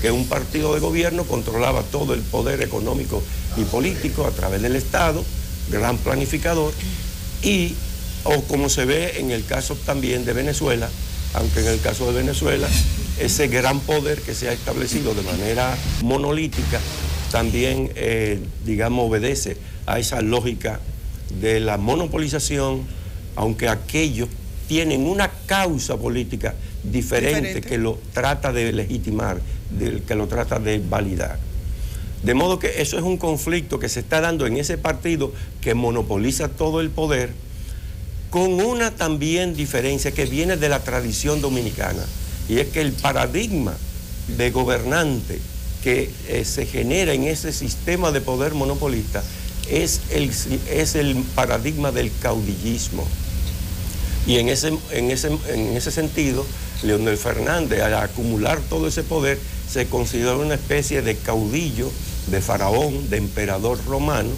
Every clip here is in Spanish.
que un partido de gobierno controlaba todo el poder económico y político a través del Estado, gran planificador, o como se ve en el caso también de Venezuela, aunque en el caso de Venezuela, ese gran poder que se ha establecido de manera monolítica también, digamos, obedece a esa lógica de la monopolización, aunque aquellos tienen una causa política diferente que lo trata de legitimar, que lo trata de validar. De modo que eso es un conflicto que se está dando en ese partido que monopoliza todo el poder, con una también diferencia que viene de la tradición dominicana, y es que el paradigma de gobernante que se genera en ese sistema de poder monopolista es el paradigma del caudillismo. Y en ese sentido, Leonel Fernández, al acumular todo ese poder, se considera una especie de caudillo, de faraón, de emperador romano,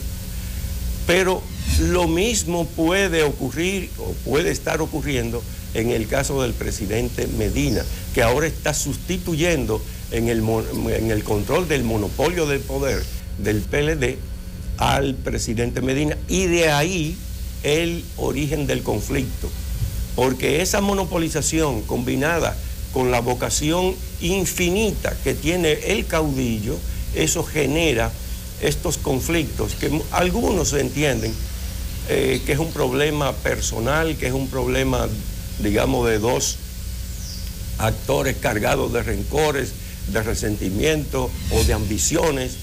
pero lo mismo puede ocurrir o puede estar ocurriendo en el caso del presidente Medina, que ahora está sustituyendo en el control del monopolio del poder del PLD al presidente Medina, y de ahí el origen del conflicto, porque esa monopolización combinada con la vocación infinita que tiene el caudillo, eso genera estos conflictos que algunos entienden que es un problema personal, que es un problema, digamos, de dos actores cargados de rencores, de resentimiento o de ambiciones,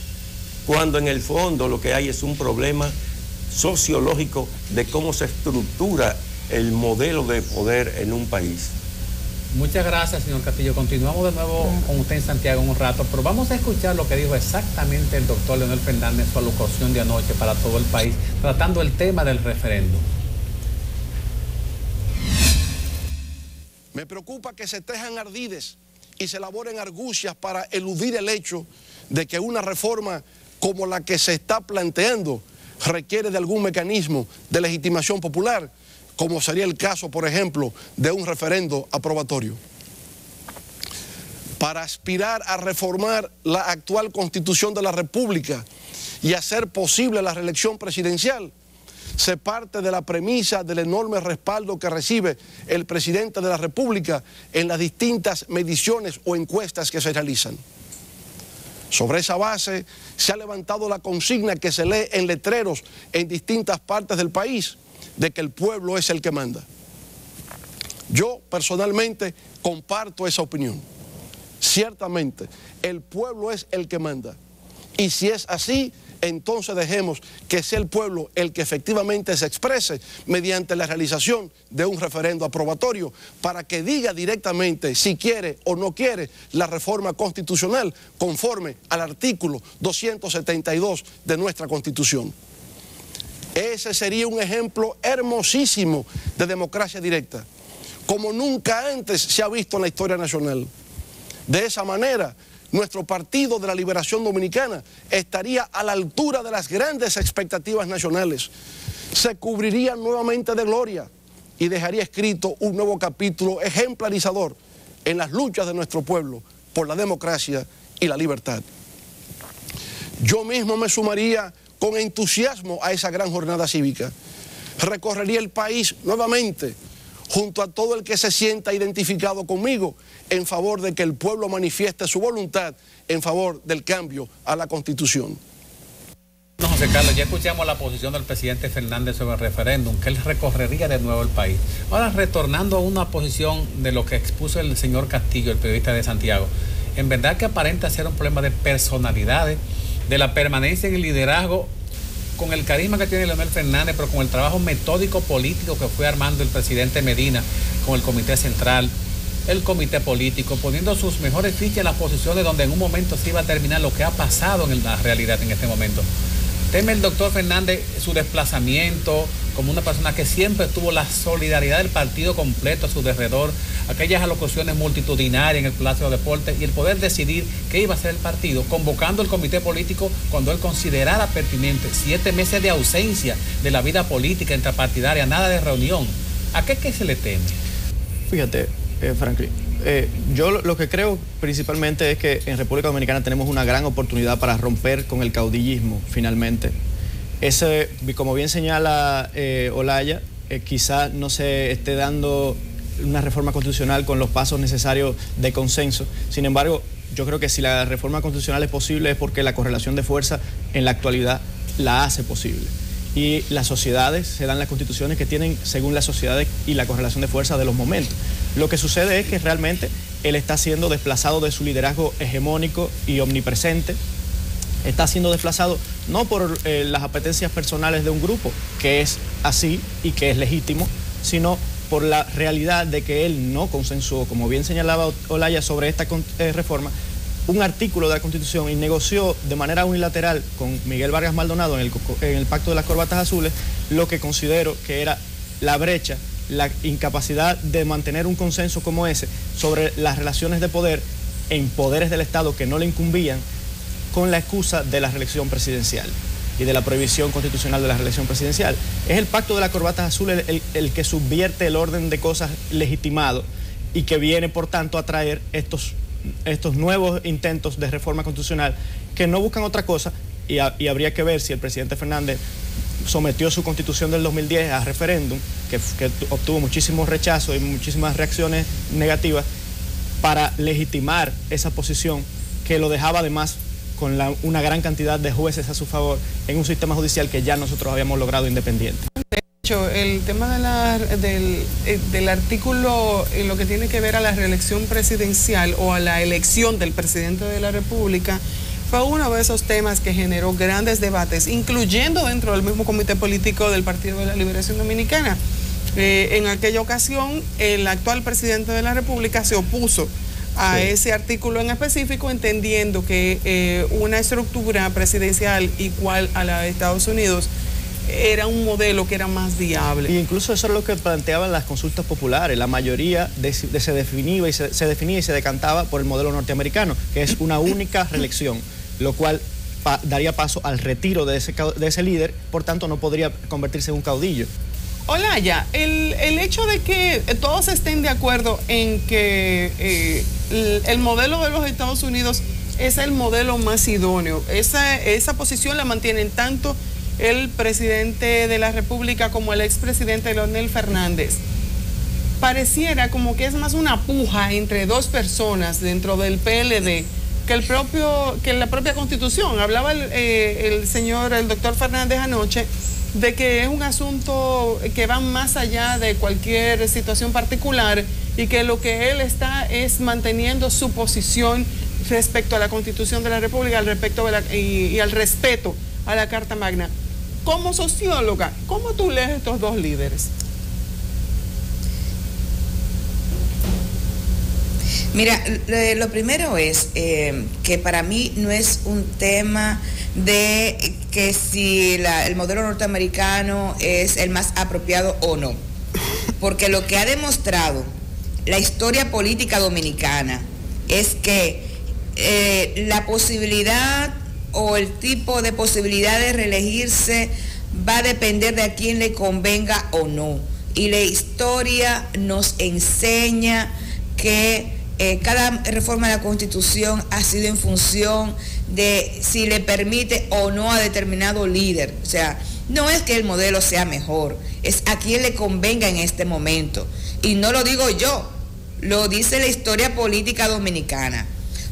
cuando en el fondo lo que hay es un problema sociológico de cómo se estructura el modelo de poder en un país. Muchas gracias, señor Castillo. Continuamos de nuevo con usted en Santiago en un rato, pero vamos a escuchar lo que dijo exactamente el doctor Leonel Fernández en su alocución de anoche para todo el país, tratando el tema del referéndum. Me preocupa que se tejan ardides y se elaboren argucias para eludir el hecho de que una reforma como la que se está planteando requiere de algún mecanismo de legitimación popular, como sería el caso, por ejemplo, de un referendo aprobatorio. Para aspirar a reformar la actual Constitución de la República y hacer posible la reelección presidencial, se parte de la premisa del enorme respaldo que recibe el presidente de la República en las distintas mediciones o encuestas que se realizan. Sobre esa base se ha levantado la consigna que se lee en letreros en distintas partes del país, de que el pueblo es el que manda. Yo personalmente comparto esa opinión. Ciertamente, el pueblo es el que manda. Y si es así, entonces dejemos que sea el pueblo el que efectivamente se exprese mediante la realización de un referendo aprobatorio para que diga directamente si quiere o no quiere la reforma constitucional conforme al artículo 272 de nuestra Constitución. Ese sería un ejemplo hermosísimo de democracia directa, como nunca antes se ha visto en la historia nacional. De esa manera, nuestro Partido de la Liberación Dominicana estaría a la altura de las grandes expectativas nacionales, se cubriría nuevamente de gloria y dejaría escrito un nuevo capítulo ejemplarizador en las luchas de nuestro pueblo por la democracia y la libertad. Yo mismo me sumaría con entusiasmo a esa gran jornada cívica. Recorrería el país nuevamente junto a todo el que se sienta identificado conmigo en favor de que el pueblo manifieste su voluntad en favor del cambio a la Constitución. José Carlos, ya escuchamos la posición del presidente Fernández sobre el referéndum, que él recorrería de nuevo el país. Ahora, retornando a una posición de lo que expuso el señor Castillo, el periodista de Santiago, en verdad que aparenta ser un problema de personalidades, de la permanencia en el liderazgo, con el carisma que tiene Leonel Fernández, pero con el trabajo metódico político que fue armando el presidente Medina con el Comité Central, el Comité Político, poniendo sus mejores fichas en las posiciones donde en un momento se iba a terminar lo que ha pasado en la realidad en este momento. ¿Teme el doctor Fernández su desplazamiento como una persona que siempre tuvo la solidaridad del partido completo a su derredor, aquellas alocuciones multitudinarias en el Palacio de Deportes y el poder decidir qué iba a hacer el partido, convocando el comité político cuando él considerara pertinente, 7 meses de ausencia de la vida política intrapartidaria, nada de reunión? ¿A qué se le teme? Fíjate, Franklin, Yo lo que creo principalmente es que en República Dominicana tenemos una gran oportunidad para romper con el caudillismo, finalmente. Como bien señala Olaya, quizá no se esté dando una reforma constitucional con los pasos necesarios de consenso. Sin embargo, yo creo que si la reforma constitucional es posible es porque la correlación de fuerza en la actualidad la hace posible. Y las sociedades se dan las constituciones que tienen según las sociedades y la correlación de fuerza de los momentos. Lo que sucede es que realmente él está siendo desplazado de su liderazgo hegemónico y omnipresente. Está siendo desplazado no por las apetencias personales de un grupo, que es así y que es legítimo, sino por la realidad de que él no consensuó, como bien señalaba Olaya, sobre esta reforma, un artículo de la Constitución y negoció de manera unilateral con Miguel Vargas Maldonado en el Pacto de las Corbatas Azules lo que considero que era la brecha, la incapacidad de mantener un consenso como ese sobre las relaciones de poder en poderes del Estado que no le incumbían, con la excusa de la reelección presidencial y de la prohibición constitucional de la reelección presidencial. Es el Pacto de las Corbatas Azules el que subvierte el orden de cosas legitimado y que viene, por tanto, a traer estos nuevos intentos de reforma constitucional que no buscan otra cosa, y habría que ver si el presidente Fernández sometió su constitución del 2010 a referéndum, que obtuvo muchísimos rechazos y muchísimas reacciones negativas, para legitimar esa posición que lo dejaba además con una gran cantidad de jueces a su favor en un sistema judicial que ya nosotros habíamos logrado independiente. De hecho, el tema del artículo en lo que tiene que ver a la reelección presidencial o a la elección del presidente de la República fue uno de esos temas que generó grandes debates, incluyendo dentro del mismo comité político del Partido de la Liberación Dominicana. En aquella ocasión, el actual presidente de la República se opuso a ese artículo en específico, entendiendo que una estructura presidencial igual a la de Estados Unidos era un modelo que era más viable. Y incluso eso es lo que planteaban las consultas populares. La mayoría se definía y se decantaba por el modelo norteamericano, que es una única reelección, lo cual daría paso al retiro de ese líder, por tanto no podría convertirse en un caudillo. Olaya, el hecho de que todos estén de acuerdo en que el modelo de los Estados Unidos es el modelo más idóneo, esa posición la mantienen tanto el presidente de la República como el expresidente Leonel Fernández. Pareciera como que es más una puja entre dos personas dentro del PLD que la propia Constitución. Hablaba el doctor Fernández anoche de que es un asunto que va más allá de cualquier situación particular y que lo que él está es manteniendo su posición respecto a la Constitución de la República, y al respeto a la Carta Magna. Como socióloga, ¿cómo tú lees estos dos líderes? Mira, lo primero es que para mí no es un tema de que si el modelo norteamericano es el más apropiado o no, porque lo que ha demostrado la historia política dominicana es que la posibilidad o el tipo de posibilidad de reelegirse va a depender de a quién le convenga o no, y la historia nos enseña que cada reforma de la Constitución ha sido en función de si le permite o no a determinado líder. O sea, no es que el modelo sea mejor, es a quien le convenga en este momento. Y no lo digo yo, lo dice la historia política dominicana.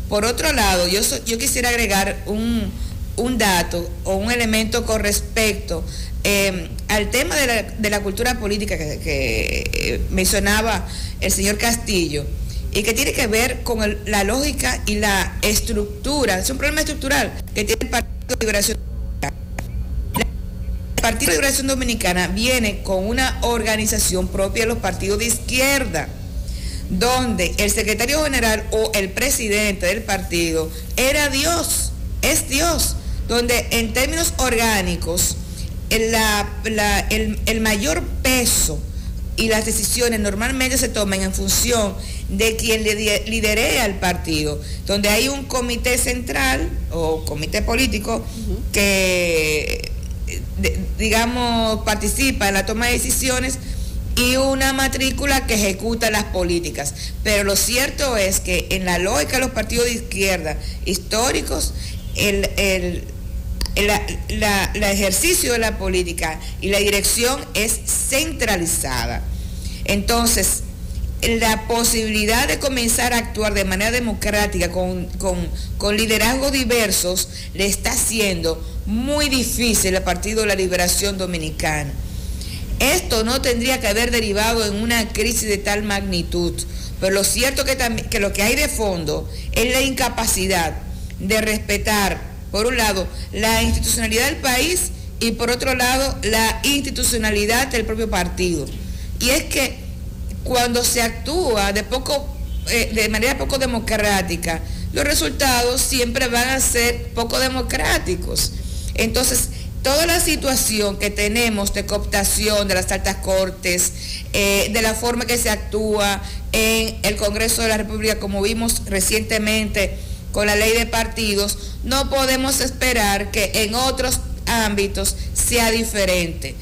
Por otro lado, yo quisiera agregar un dato o un elemento con respecto al tema de la cultura política que mencionaba el señor Castillo, y que tiene que ver con la lógica y la estructura. Es un problema estructural que tiene el Partido de Liberación Dominicana. El Partido de Liberación Dominicana viene con una organización propia de los partidos de izquierda, donde el secretario general o el presidente del partido era Dios, es Dios, donde en términos orgánicos el mayor peso y las decisiones normalmente se toman en función de quien lidere al partido, donde hay un comité central o comité político que, digamos, participa en la toma de decisiones, y una matrícula que ejecuta las políticas. Pero lo cierto es que en la lógica de los partidos de izquierda históricos, el ejercicio de la política y la dirección es centralizada. Entonces, la posibilidad de comenzar a actuar de manera democrática con liderazgos diversos le está haciendo muy difícil al Partido de la Liberación Dominicana. Esto no tendría que haber derivado en una crisis de tal magnitud, pero lo cierto que lo que hay de fondo es la incapacidad de respetar, por un lado, la institucionalidad del país y por otro lado, la institucionalidad del propio partido. Y es que cuando se actúa de manera poco democrática, los resultados siempre van a ser poco democráticos. Entonces, toda la situación que tenemos de cooptación de las altas cortes, de la forma que se actúa en el Congreso de la República, como vimos recientemente con la ley de partidos, no podemos esperar que en otros ámbitos sea diferente.